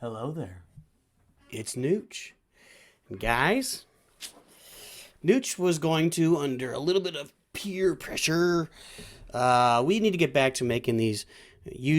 Hello there. It's NOOCH. Guys, NOOCH was going to, under a little bit of peer pressure, we need to get back to making use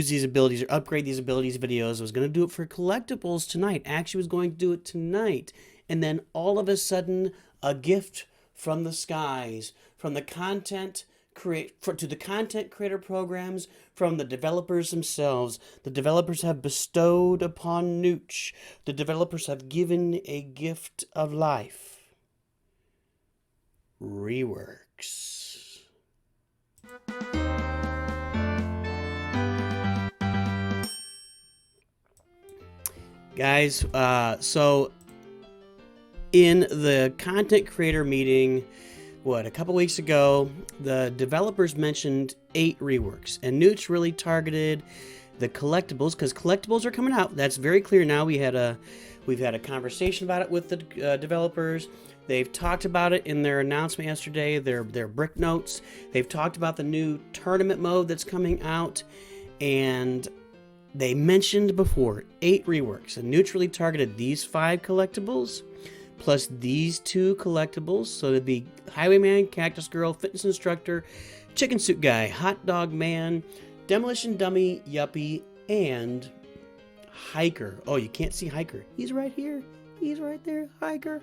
these abilities or upgrade these abilities videos. I was going to do it for collectibles tonight. Actually was going to do it tonight. And then all of a sudden, a gift from the skies, from the content to the content creator programs, from the developers themselves. The developers have bestowed upon NOOCH. The developers have given a gift of life. REWORKS. Guys, so in the content creator meeting, a couple weeks ago, the developers mentioned 8 reworks, and NOOCH really targeted the collectibles because collectibles are coming out. That's very clear now. We've had a conversation about it with the developers. They've talked about it in their announcement yesterday, their brick notes. They've talked about the new tournament mode that's coming out, and they mentioned before 8 reworks, and NOOCH really targeted these 5 collectibles plus these 2 collectibles. So it'd be Highwayman, Cactus Girl, Fitness Instructor, Chicken Suit Guy, Hot Dog Man, Demolition Dummy, Yuppie, and Hiker. Oh, you can't see Hiker. He's right here. He's right there. Hiker.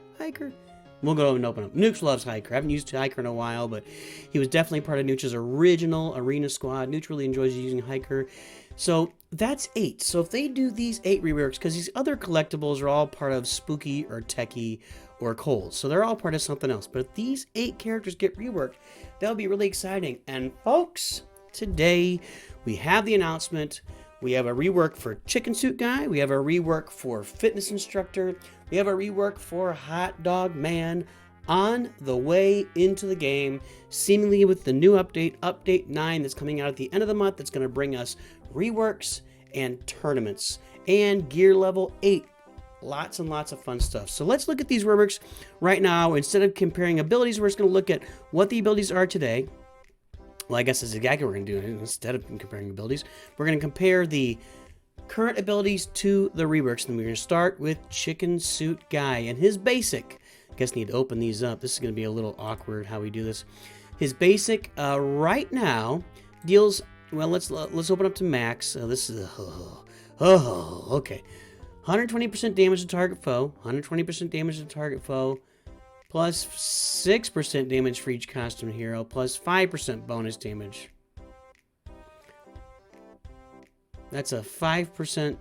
We'll go and open up. NOOCH loves Hiker. I haven't used Hiker in a while, but he was definitely part of NOOCH's original arena squad. NOOCH really enjoys using Hiker. So that's 8. So if they do these 8 reworks, because these other collectibles are all part of Spooky or Techie or Cold, so they're all part of something else. But if these 8 characters get reworked, that'll be really exciting. And folks, today we have the announcement. We have a rework for Chicken Suit Guy. We have a rework for Fitness Instructor. We have a rework for Hot Dog Man on the way into the game, seemingly with the new update, Update 9, that's coming out at the end of the month. That's going to bring us reworks and tournaments and gear level 8. Lots and lots of fun stuff. So let's look at these reworks right now. Instead of comparing abilities, we're just going to look at what the abilities are today. Well, I guess that's exactly what we're going to do. Instead of comparing abilities, we're going to compare the current abilities to the reworks. And we're going to start with Chicken Suit Guy and his basic. I guess I need to open these up. This is going to be a little awkward how we do this. His basic right now deals, well, let's open up to max. This is okay. 120% damage to target foe, 120% damage to target foe, plus 6% damage for each costume hero, plus 5% bonus damage. That's a 5%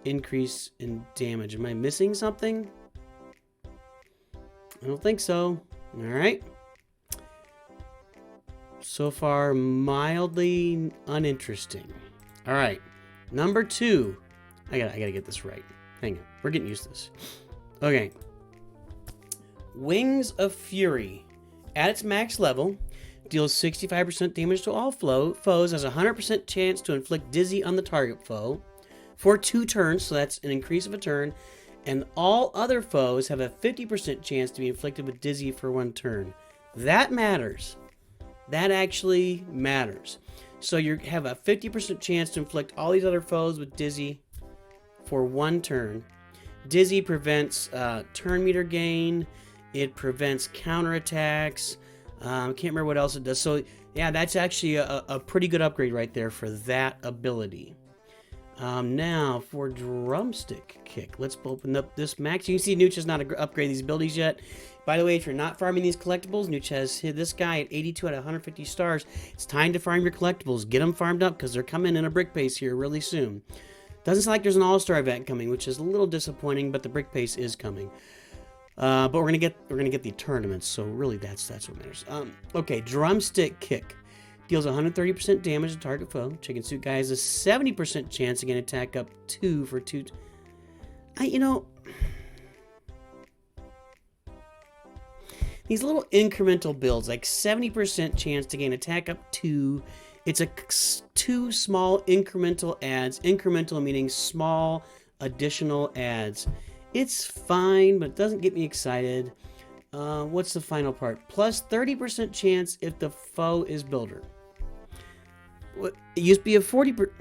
increase in damage. Am I missing something? I don't think so. All right. So far, mildly uninteresting. All right. Number 2. I gotta get this right. Hang on. We're getting used to this. Okay. Wings of Fury. At its max level, deals 65% damage to all foes, has a 100% chance to inflict dizzy on the target foe for 2 turns, so that's an increase of a turn, and all other foes have a 50% chance to be inflicted with dizzy for 1 turn. That matters. That actually matters. So you have a 50% chance to inflict all these other foes with dizzy for 1 turn. Dizzy prevents turn meter gain. It prevents counterattacks. Can't remember what else it does. So yeah, that's actually a pretty good upgrade right there for that ability. Now for Drumstick Kick, let's open up this max. You can see NOOCH has not upgraded these abilities yet. By the way, if you're not farming these collectibles, NOOCH has hit this guy at 82 out of 150 stars. It's time to farm your collectibles. Get them farmed up because they're coming in a brick pace here really soon. Doesn't sound like there's an all-star event coming, which is a little disappointing, but the brick pace is coming. But we're gonna get the tournaments, so really that's what matters. Okay, Drumstick Kick deals 130% damage to target foe. Chicken Suit Guy has a 70% chance to gain attack up 2 for 2. These little incremental builds, like 70% chance to gain attack up 2. It's 2 small incremental adds. Incremental meaning small additional adds. It's fine, but it doesn't get me excited. What's the final part? Plus 30% chance if the foe is builder. It used to be a 40%.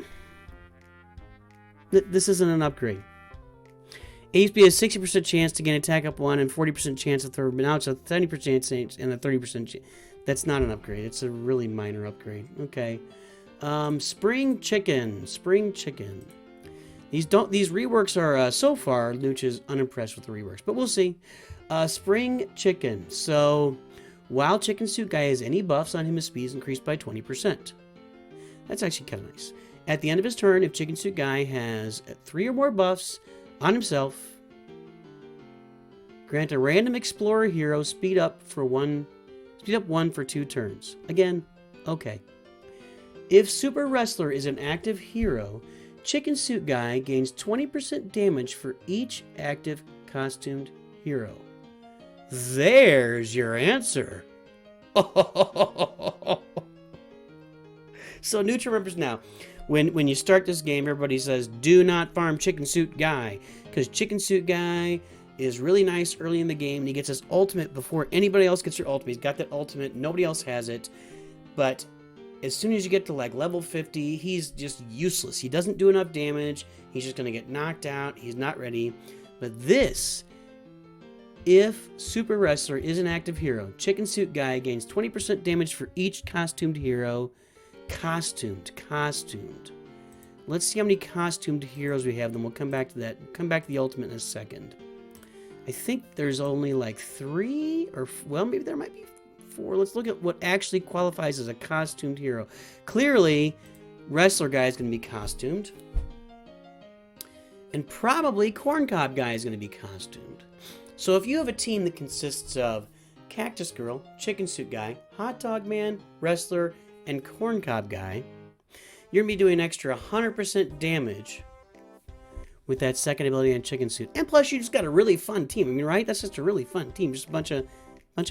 This isn't an upgrade. HP has 60% chance to gain attack up 1 and 40% chance to throw, but now it's a 70% chance and a 30% chance. That's not an upgrade. It's a really minor upgrade. Okay. Spring Chicken. Spring Chicken. These reworks are, so far, NOOCH is unimpressed with the reworks, but we'll see. Spring Chicken. So, while Chicken Suit Guy has any buffs on him, his speed is increased by 20%. That's actually kind of nice. At the end of his turn, if Chicken Suit Guy has 3 or more buffs on himself, grant a random explorer hero speed up 1 for 2 turns. Again, okay. If Super Wrestler is an active hero, Chicken Suit Guy gains 20% damage for each active costumed hero. There's your answer. So NOOCH remembers now. When you start this game, everybody says, do not farm Chicken Suit Guy, because Chicken Suit Guy is really nice early in the game, and he gets his ultimate before anybody else gets their ultimate. He's got that ultimate. Nobody else has it. But as soon as you get to like level 50, he's just useless. He doesn't do enough damage. He's just going to get knocked out. He's not ready. But this, if Super Wrestler is an active hero, Chicken Suit Guy gains 20% damage for each costumed hero. Costumed. Let's see how many costumed heroes we have, then we'll come back to that. Come back to the ultimate in a second. I think there's only like 3 or, well, maybe there might be 4. Let's look at what actually qualifies as a costumed hero. Clearly, Wrestler Guy is going to be costumed. And probably Corncob Guy is going to be costumed. So if you have a team that consists of Cactus Girl, Chicken Suit Guy, Hot Dog Man, Wrestler, and Corncob Guy, you're going to be doing an extra 100% damage with that second ability on Chicken Suit. And plus, you just got a really fun team. I mean, right? That's just a really fun team. Just a bunch of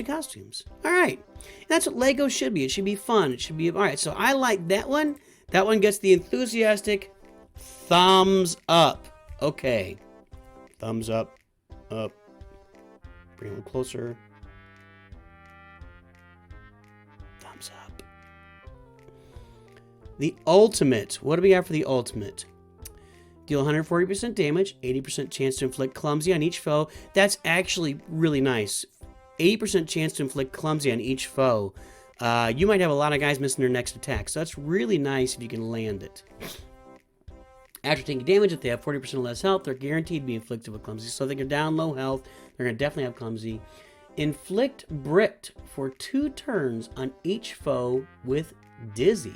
costumes. All right. And that's what Lego should be. It should be fun. It should be... All right, so I like that one. That one gets the enthusiastic thumbs up. Okay. Thumbs up. Up. Bring it a little closer. Thumbs up. The ultimate. What do we have for the ultimate? Deal 140% damage, 80% chance to inflict clumsy on each foe. That's actually really nice. 80% chance to inflict clumsy on each foe. You might have a lot of guys missing their next attack, so that's really nice if you can land it. After taking damage, if they have 40% or less health, they're guaranteed to be inflicted with clumsy. So if they're down low health, they're going to definitely have clumsy. Inflict Bricked for 2 turns on each foe with Dizzy.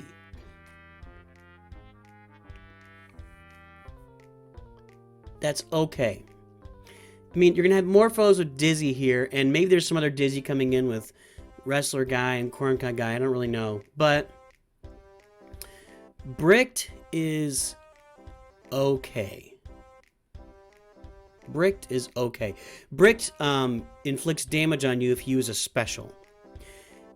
That's okay. I mean, you're going to have more foes with Dizzy here, and maybe there's some other Dizzy coming in with Wrestler Guy and Corncob Guy. I don't really know. But Bricked is okay. Bricked is okay. Bricked inflicts damage on you if you use a special.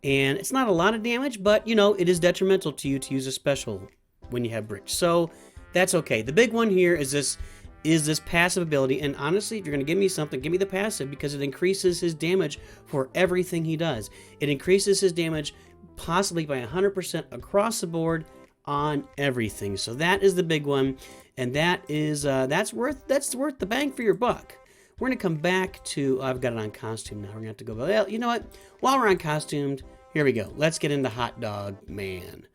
And it's not a lot of damage, but, you know, it is detrimental to you to use a special when you have Bricked. So that's okay. The big one here is this passive ability, and honestly, if you're going to give me something, give me the passive, because it increases his damage for everything he does. It increases his damage possibly by 100% across the board on everything. So that is the big one, and that is that's worth the bang for your buck. We're going to come back to, I've got it on costume now. We're going to have to go, well, you know what? While we're on costumed, here we go. Let's get into Hot Dog Man.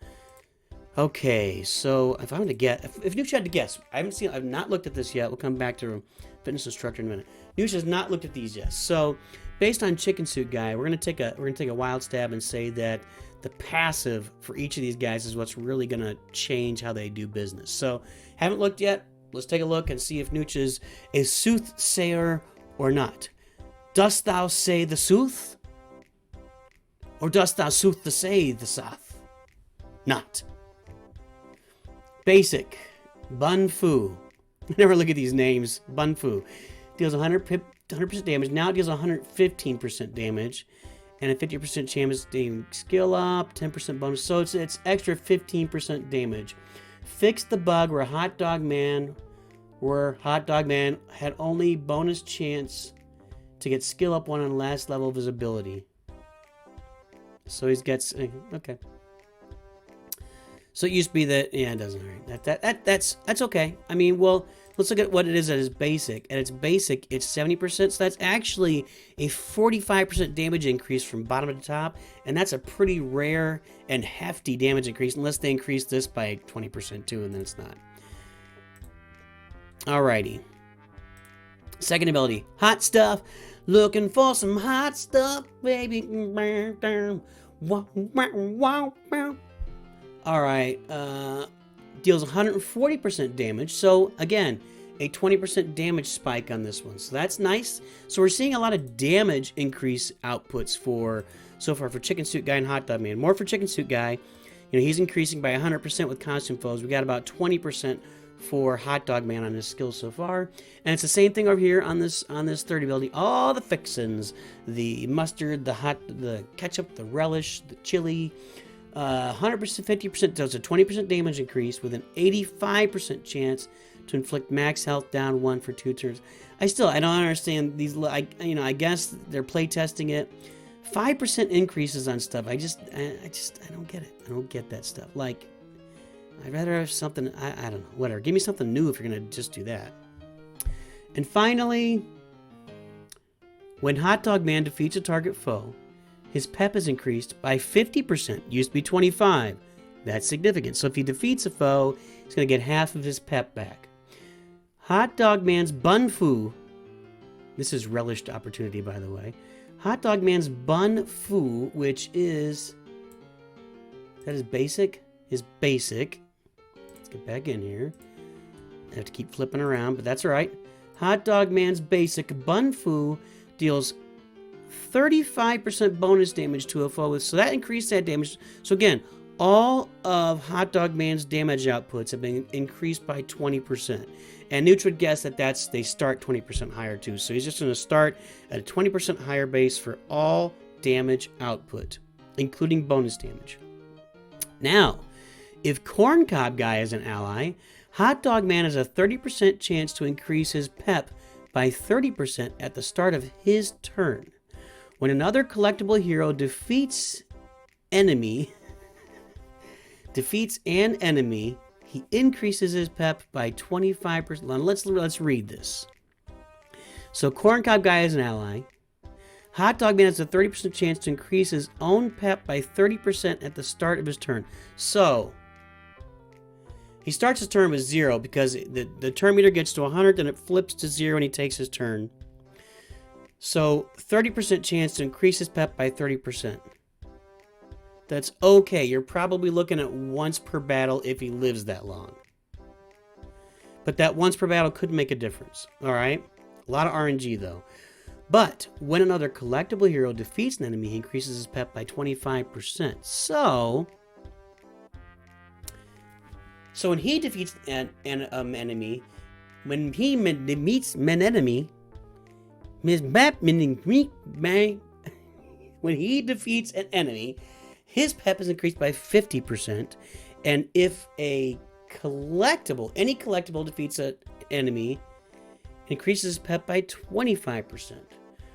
Okay, so if I'm to guess, if NOOCH had to guess, I've not looked at this yet. We'll come back to fitness instructor in a minute. NOOCH has not looked at these yet. So, based on Chicken Suit Guy, we're gonna take a wild stab and say that the passive for each of these guys is what's really gonna change how they do business. So, haven't looked yet. Let's take a look and see if NOOCH is a soothsayer or not. Dost thou say the sooth, or dost thou sooth to say the soth? Not. Basic. Bun Fu. I never look at these names. Bun Fu. Deals 100% damage. Now it deals 115% damage. And a 50% chance to skill up. 10% bonus. So it's extra 15% damage. Fix the bug where Hot Dog Man had only bonus chance to get skill up 1 on the last level of his ability. So he gets... Okay. So it used to be that, yeah, it doesn't hurt. That's okay. I mean, well, let's look at what it is that is basic. At its basic, it's 70%, so that's actually a 45% damage increase from bottom to top, and that's a pretty rare and hefty damage increase, unless they increase this by 20% too, and then it's not. Alrighty. Second ability, hot stuff. Looking for some hot stuff, baby. Alright, deals 140% damage, so again, a 20% damage spike on this one, so that's nice. So we're seeing a lot of damage increase outputs so far for Chicken Suit Guy and Hot Dog Man. More for Chicken Suit Guy, he's increasing by 100% with costume foes. We got about 20% for Hot Dog Man on his skills so far, and it's the same thing over here on this third ability. All the fixins, the mustard, the ketchup, the relish, the chili. 100%, 50% does a 20% damage increase with an 85% chance to inflict max health down 1 for 2 turns. I don't understand these. I guess they're play testing it. 5% increases on stuff. I don't get it. I don't get that stuff. Like, I'd rather have something. I don't know. Whatever. Give me something new if you're gonna just do that. And finally, when Hot Dog Man defeats a target foe, his pep is increased by 50%. Used to be 25. That's significant. So if he defeats a foe, he's going to get half of his pep back. Hot Dog Man's Bun Fu. This is relished opportunity, by the way. Hot Dog Man's Bun Fu, which is... That is basic? Is basic. Let's get back in here. I have to keep flipping around, but that's all right. Hot Dog Man's basic Bun Fu deals 35% bonus damage to a foe, so that increased that damage. So again, all of Hot Dog Man's damage outputs have been increased by 20%. And NOOCH would guess that they start 20% higher too. So he's just going to start at a 20% higher base for all damage output, including bonus damage. Now, if Corncob Guy is an ally, Hot Dog Man has a 30% chance to increase his pep by 30% at the start of his turn. When another collectible hero defeats an enemy, he increases his pep by 25%. Let's read this. So Corncob Guy is an ally. Hot Dog Man has a 30% chance to increase his own pep by 30% at the start of his turn. So he starts his turn with 0 because the turn meter gets to 100, then it flips to 0 and he takes his turn. So 30% chance to increase his pep by 30%. That's okay. You're probably looking at once per battle if he lives that long. But that once per battle could make a difference. Alright? A lot of RNG though. But when another collectible hero defeats an enemy, he increases his pep by 25%. So when he defeats an enemy, when he meets an enemy, when he defeats an enemy, his pep is increased by 50%. And if any collectible defeats an enemy, it increases his pep by 25%.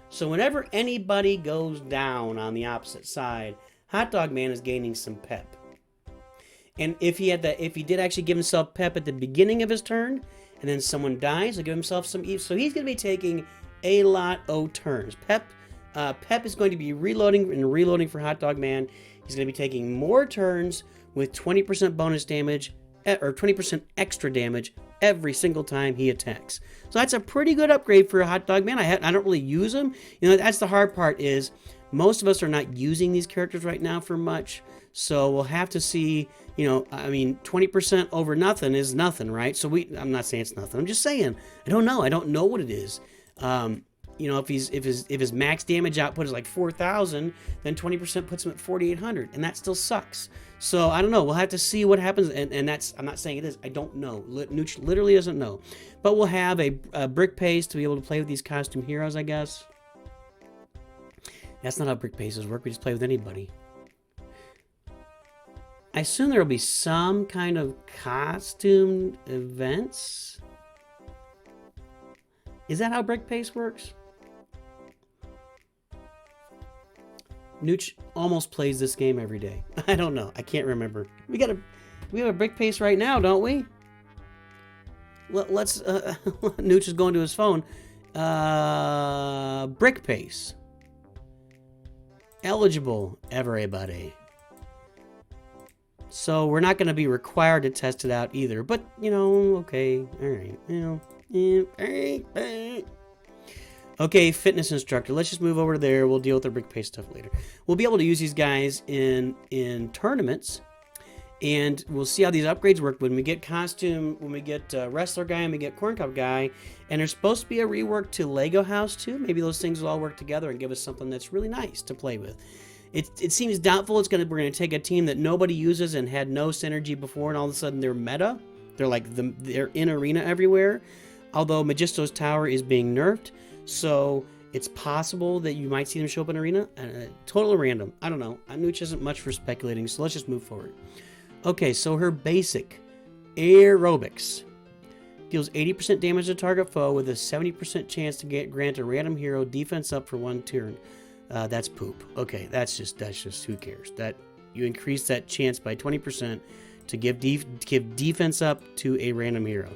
So whenever anybody goes down on the opposite side, Hot Dog Man is gaining some pep. And if he did actually give himself pep at the beginning of his turn, and then someone dies, he'll give himself some eve. So he's going to be taking a lot of turns. Pep is going to be reloading for Hot Dog Man. He's going to be taking more turns with 20% bonus damage, or 20% extra damage every single time he attacks. So that's a pretty good upgrade for a Hot Dog Man. I don't really use him. That's the hard part, is most of us are not using these characters right now for much. So we'll have to see, 20% over nothing is nothing, right? So I'm not saying it's nothing. I'm just saying, I don't know. I don't know what it is. If his max damage output is like 4,000, then 20% puts him at 4,800, and that still sucks. So I don't know. We'll have to see what happens, and that's, I'm not saying it is. I don't know. NOOCH literally doesn't know. But we'll have a brick paste to be able to play with these costume heroes, I guess. That's not how brick pastes work. We just play with anybody. I assume there will be some kind of costume events. Is that how brick paste works? NOOCH almost plays this game every day. I don't know. I can't remember. We have a brick paste right now, don't we? let's Nooch is going to his phone. Brick pace. Eligible, everybody. So we're not going to be required to test it out either. But, you know, okay. All right. You know, okay, fitness instructor. Let's just move over there. We'll deal with the brick pace stuff later. We'll be able to use these guys in tournaments. And we'll see how these upgrades work when we get costume, when we get wrestler guy, and we get corn cob guy. And there's supposed to be a rework to Lego House too. Maybe those things will all work together and give us something that's really nice to play with. It seems doubtful we're going to take a team that nobody uses and had no synergy before, and all of a sudden they're meta. They're like they're in arena everywhere. Although Magisto's Tower is being nerfed, so it's possible that you might see them show up in arena. Totally random. I don't know. NOOCH isn't much for speculating, so let's just move forward. Okay, so her basic, Aerobics, deals 80% damage to target foe with a 70% chance to grant a random hero defense up for 1 turn. That's poop. Okay, that's just who cares? That you increase that chance by 20% to give defense up to a random hero.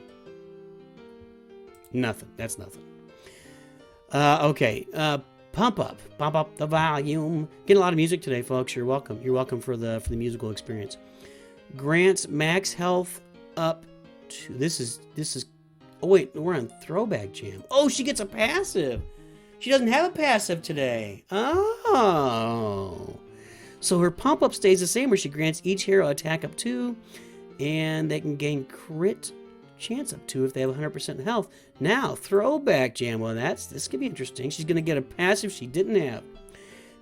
Nothing. That's nothing. Okay, pump up the volume. Getting a lot of music today, folks. You're welcome. You're welcome for the musical experience. Grants max health up to this is oh wait, we're on Throwback Jam. Oh, she gets a passive. She doesn't have a passive today. Oh. So her pump up stays the same, where she grants each hero attack up 2, and they can gain crit chance up 2 if they have 100% health. Now, Throwback Jam. Well, this could be interesting. She's gonna get a passive she didn't have.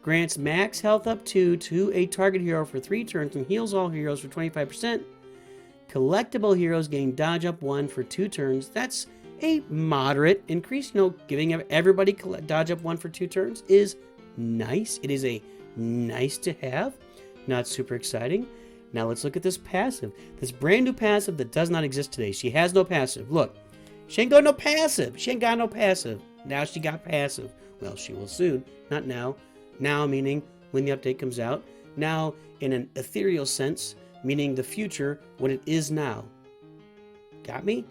Grants max health up 2 to a target hero for 3 turns and heals all heroes for 25%. Collectible heroes gain dodge up 1 for 2 turns. That's a moderate increase. You know, giving everybody dodge up 1 for 2 turns is nice. It is a nice to have. Not super exciting. Now let's look at this passive. This brand new passive that does not exist today. She has no passive. Look, she ain't got no passive. She ain't got no passive. Now she got passive. Well, she will soon. Not now. Now meaning when the update comes out. Now in an ethereal sense, meaning the future when it is now. Got me?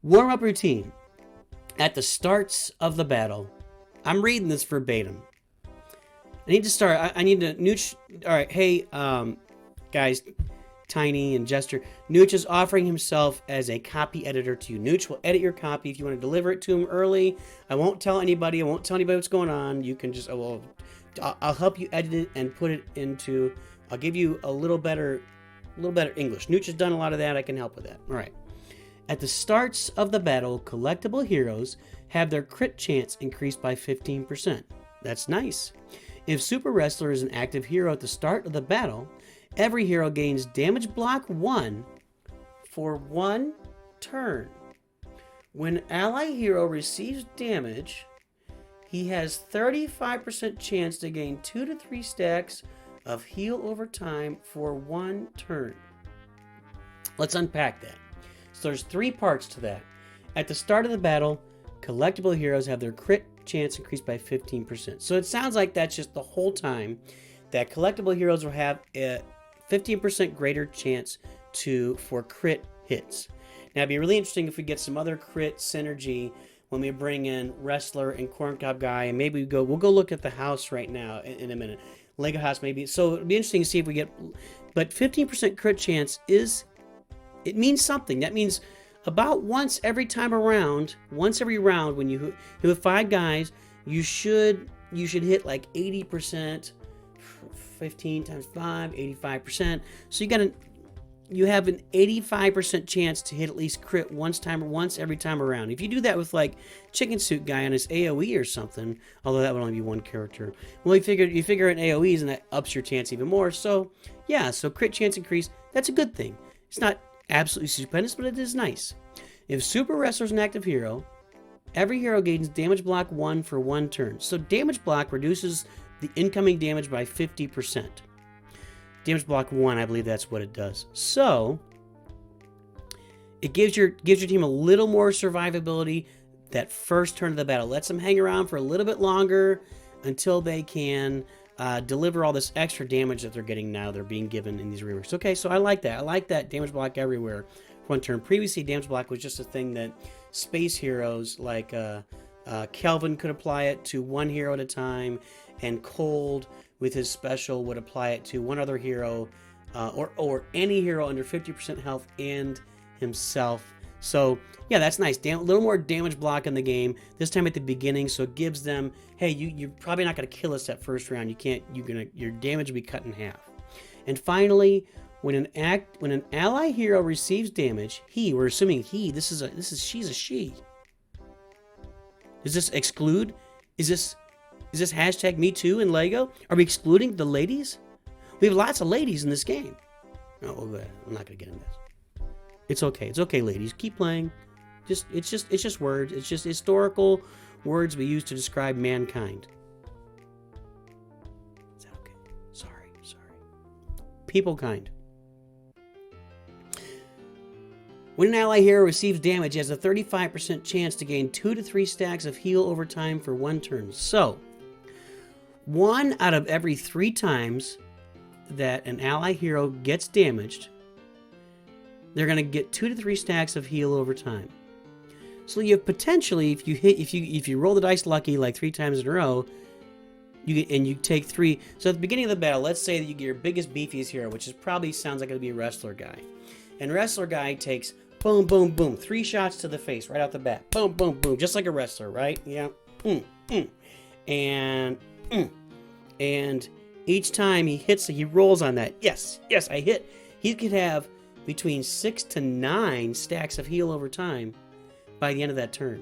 Warm-up routine. At the starts of the battle. I'm reading this verbatim. I need to start. I need to NOOCH. All right, hey, guys, Tiny and Jester. NOOCH is offering himself as a copy editor to you. NOOCH will edit your copy if you want to deliver it to him early. I won't tell anybody. I won't tell anybody what's going on. You can just, I'll help you edit it and put it into. I'll give you a little better English. NOOCH has done a lot of that. I can help with that. All right. At the starts of the battle, collectible heroes have their crit chance increased by 15%. That's nice. If Super Wrestler is an active hero at the start of the battle, every hero gains damage block 1 for 1 turn. When ally hero receives damage, he has 35% chance to gain 2 to 3 stacks of heal over time for 1 turn. Let's unpack that. So there's 3 parts to that. At the start of the battle, collectible heroes have their crit chance increased by 15%. So it sounds like that's just the whole time that collectible heroes will have a 15% greater chance for crit hits. Now it'd be really interesting if we get some other crit synergy when we bring in Wrestler and Corncob Guy, and maybe we'll go look at the house right now in a minute. Lego House maybe. So it'd be interesting to see if we get, but 15% crit chance it means something. That means about once every round, when you have 5 guys, you should hit like 80%, 15 times 5, 85%. So you have an 85% chance to hit at least crit once every time around. If you do that with like Chicken Suit Guy on his AoE or something, although that would only be 1 character. Well, you figure in AoEs and that ups your chance even more. So yeah, so crit chance increase, that's a good thing. It's not absolutely stupendous, but it is nice. If Super Wrestler is an active hero, every hero gains damage block 1 for 1 turn. So damage block reduces the incoming damage by 50%. Damage block 1, I believe that's what it does. So it gives your team a little more survivability that first turn of the battle. Lets them hang around for a little bit longer until they can deliver all this extra damage that they're getting now. They're being given in these reworks. Okay, so I like that. I like that damage block everywhere for 1 turn. Previously, damage block was just a thing that space heroes like Kelvin could apply it to 1 hero at a time, and Cold with his special would apply it to 1 other hero, or any hero under 50% health and himself. So yeah, that's nice. A little more damage block in the game this time at the beginning, so it gives them, hey, you're probably not going to kill us that first round. You can't. Your damage will be cut in half. And finally, when an ally hero receives damage, we're assuming she's a she. Does this exclude? Is this hashtag Me Too in Lego? Are we excluding the ladies? We have lots of ladies in this game. Oh, good. I'm not gonna get into this. It's okay. It's okay, ladies. Keep playing. It's just words. It's just historical words we use to describe mankind. Is that okay? Sorry. People kind. When an ally hero receives damage, it has a 35% chance to gain 2 to 3 stacks of heal over time for 1 turn. So, 1 out of every 3 times that an ally hero gets damaged, they're going to get 2 to 3 stacks of heal over time. So you have potentially, if you roll the dice lucky like 3 times in a row, you take 3. So at the beginning of the battle, let's say that you get your biggest, beefiest hero, which is probably sounds like it'll be a wrestler guy. And wrestler guy takes boom, boom, boom, 3 shots to the face right off the bat. Boom, boom, boom, just like a wrestler, right? Yeah. And each time he hits, he rolls on that. Yes, I hit. He could have between 6 to 9 stacks of heal over time by the end of that turn.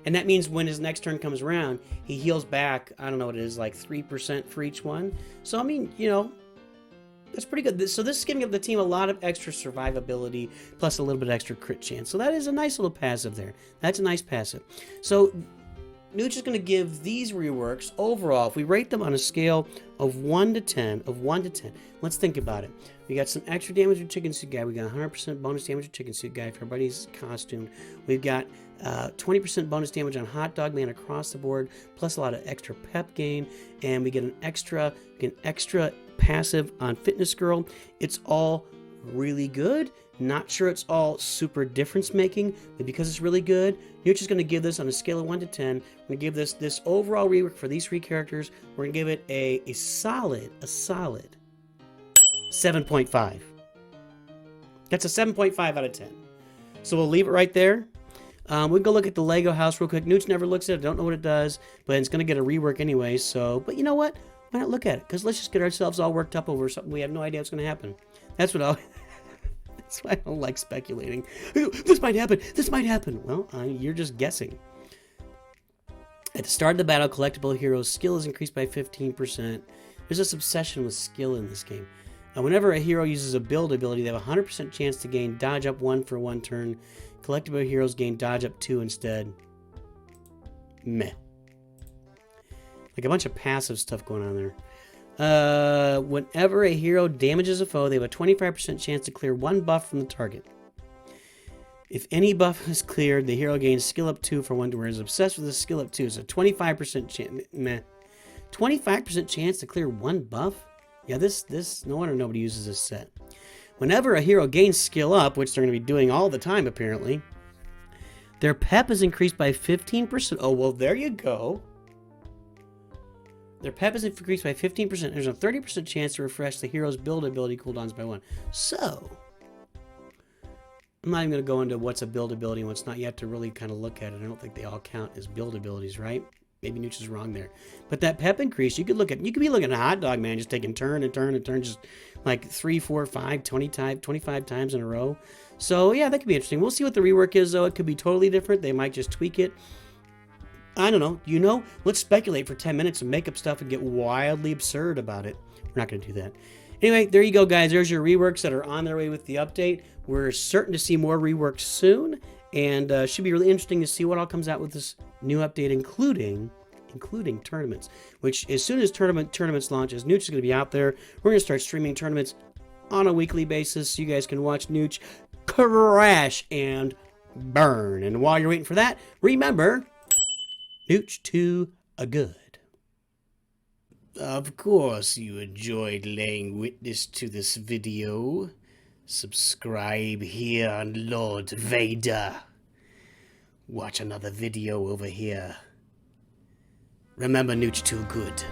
And that means when his next turn comes around, he heals back, I don't know what it is, like 3% for each one. So, I mean, that's pretty good. So this is giving the team a lot of extra survivability, plus a little bit extra crit chance. So that is a nice little passive there. That's a nice passive. So NOOCH is going to give these reworks overall, if we rate them on a scale of 1 to 10, let's think about it. We got some extra damage with Chicken Suit Guy. We got 100% bonus damage with Chicken Suit Guy for everybody's costume. We've got 20% bonus damage on Hot Dog Man across the board, plus a lot of extra pep gain, and we get an extra passive on Fitness Girl. It's all really good. Not sure it's all super difference making, but because it's really good, NOOCH is going to give this on a scale of 1 to 10. We're going to give this overall rework for these 3 characters. We're going to give it a solid 7.5. That's a 7.5 out of 10. So we'll leave it right there. We can go look at the Lego house real quick. NOOCH never looks at it. Don't know what it does, but it's going to get a rework anyway. So, but you know what? Why not look at it? Because let's just get ourselves all worked up over something we have no idea what's going to happen. That's why I don't like speculating. This might happen. Well, you're just guessing. At the start of the battle, collectible hero's skill is increased by 15%. There's this obsession with skill in this game. Whenever a hero uses a build ability, they have a 100% chance to gain dodge up 1 for 1 turn. Collectible heroes gain dodge up 2 instead. Meh. Like a bunch of passive stuff going on there. Whenever a hero damages a foe, they have a 25% chance to clear 1 buff from the target. If any buff is cleared, the hero gains skill up 2 for 1 turn. Is obsessed with the skill up 2. So 25% chance. Meh. 25% chance to clear 1 buff? Yeah, this no wonder nobody uses this set. Whenever a hero gains skill up, which they're going to be doing all the time apparently, their pep is increased by 15%. Oh, well, there you go. Their pep is increased by 15%. There's a 30% chance to refresh the hero's build ability cooldowns by 1. So, I'm not even going to go into what's a build ability and what's not. You have to really kind of look at it. I don't think they all count as build abilities, right? Maybe NOOCH is wrong there. But that pep increase, you could be looking at a Hot Dog Man just taking turn and turn and turn, just like 3, 4, 5, 25 times in a row. So yeah, that could be interesting. We'll see what the rework is, though. It could be totally different. They might just tweak it. I don't know. Let's speculate for 10 minutes and make up stuff and get wildly absurd about it. We're not going to do that. Anyway, there you go, guys. There's your reworks that are on their way with the update. We're certain to see more reworks soon. And should be really interesting to see what all comes out with this new update, including tournaments. Which, as soon as tournaments launches, NOOCH is going to be out there. We're going to start streaming tournaments on a weekly basis, so you guys can watch NOOCH crash and burn. And while you're waiting for that, remember, NOOCH to a good. Of course, you enjoyed laying witness to this video. Subscribe here on Lord Vader. Watch another video over here. Remember, Nooch too good.